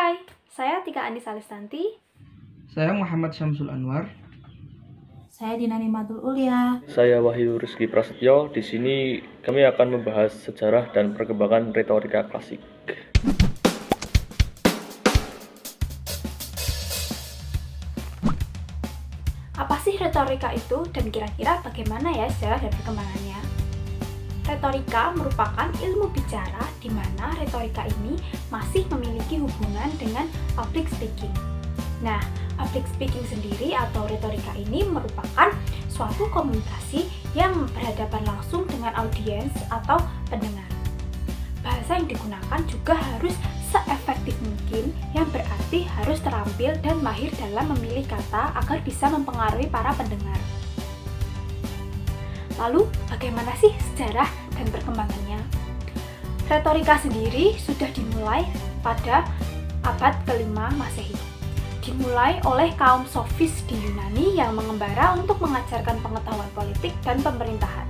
Hai, saya Tika Anissa Listanti. Saya Muhammad Syamsul Anwar. Saya Dina Nimatul Ulia. Saya Wahyu Rizky Prasetyo. Di sini kami akan membahas sejarah dan perkembangan retorika klasik. Apa sih retorika itu dan kira-kira bagaimana ya sejarah dan perkembangannya? Retorika merupakan ilmu bicara di mana retorika ini masih memiliki hubungan dengan public speaking. Nah, public speaking sendiri atau retorika ini merupakan suatu komunikasi yang berhadapan langsung dengan audiens atau pendengar. Bahasa yang digunakan juga harus seefektif mungkin, yang berarti harus terampil dan mahir dalam memilih kata agar bisa mempengaruhi para pendengar. Lalu, bagaimana sih sejarah dan perkembangannya? Retorika sendiri sudah dimulai pada abad ke-5 Masehi. Dimulai oleh kaum sofis di Yunani yang mengembara untuk mengajarkan pengetahuan politik dan pemerintahan.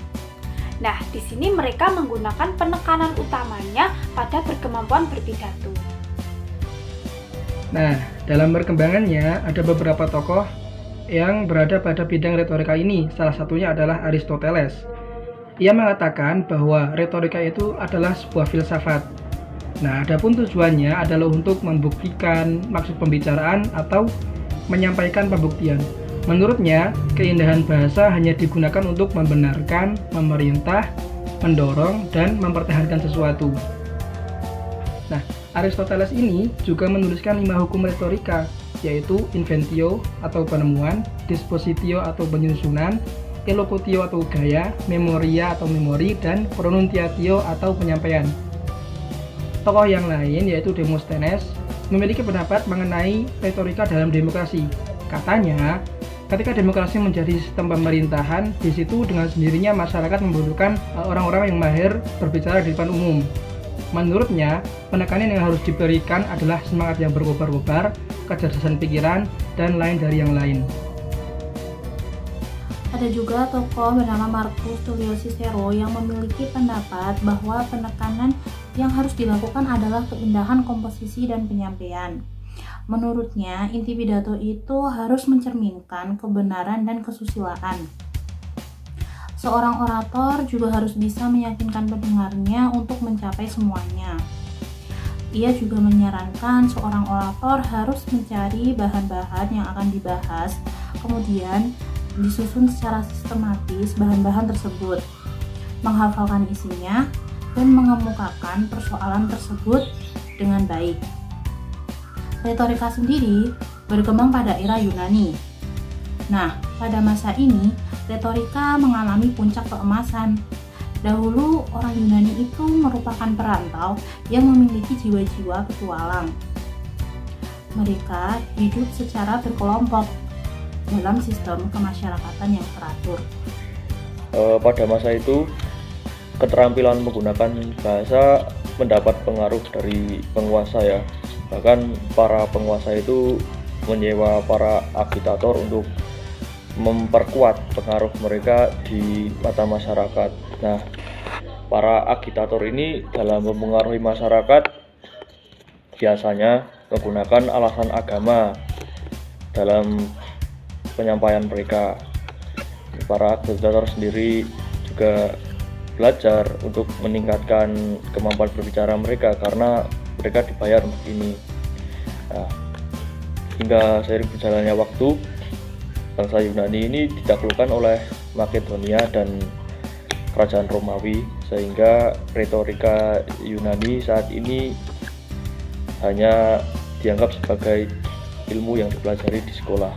Nah, di sini mereka menggunakan penekanan utamanya pada berkemampuan berpidato. Nah, dalam perkembangannya ada beberapa tokoh yang berada pada bidang retorika ini. Salah satunya adalah Aristoteles. Ia mengatakan bahwa retorika itu adalah sebuah filsafat. Nah, adapun tujuannya adalah untuk membuktikan maksud pembicaraan atau menyampaikan pembuktian. Menurutnya, keindahan bahasa hanya digunakan untuk membenarkan, memerintah, mendorong, dan mempertahankan sesuatu. Nah, Aristoteles ini juga menuliskan 5 hukum retorika, yaitu inventio atau penemuan, dispositio atau penyusunan, elocutio atau gaya, memoria atau memori, dan pronunciatio atau penyampaian. Tokoh yang lain yaitu Demosthenes memiliki pendapat mengenai retorika dalam demokrasi. Katanya, ketika demokrasi menjadi sistem pemerintahan, di situ dengan sendirinya masyarakat membutuhkan orang-orang yang mahir berbicara di depan umum. Menurutnya, penekanan yang harus diberikan adalah semangat yang berkobar-kobar, kecerdasan pikiran, dan lain dari yang lain. Ada juga tokoh bernama Marcus Tullius Cicero yang memiliki pendapat bahwa penekanan yang harus dilakukan adalah keindahan komposisi dan penyampaian. Menurutnya, inti pidato itu harus mencerminkan kebenaran dan kesusilaan. Seorang orator juga harus bisa meyakinkan pendengarnya untuk mencapai semuanya. Ia juga menyarankan seorang orator harus mencari bahan-bahan yang akan dibahas, kemudian disusun secara sistematis bahan-bahan tersebut, menghafalkan isinya, dan mengemukakan persoalan tersebut dengan baik. Retorika sendiri berkembang pada era Yunani. Nah, pada masa ini, retorika mengalami puncak keemasan. Dahulu, orang Yunani itu merupakan perantau yang memiliki jiwa-jiwa petualang. Mereka hidup secara berkelompok dalam sistem kemasyarakatan yang teratur. Pada masa itu, keterampilan menggunakan bahasa mendapat pengaruh dari penguasa ya. Bahkan para penguasa itu menyewa para agitator untuk memperkuat pengaruh mereka di mata masyarakat. Nah, para agitator ini dalam mempengaruhi masyarakat biasanya menggunakan alasan agama dalam penyampaian mereka. Para agitator sendiri juga belajar untuk meningkatkan kemampuan berbicara mereka karena mereka dibayar untuk ini. Nah, hingga seiring berjalannya waktu, bangsa Yunani ini ditaklukkan oleh Makedonia dan kerajaan Romawi, sehingga retorika Yunani saat ini hanya dianggap sebagai ilmu yang dipelajari di sekolah.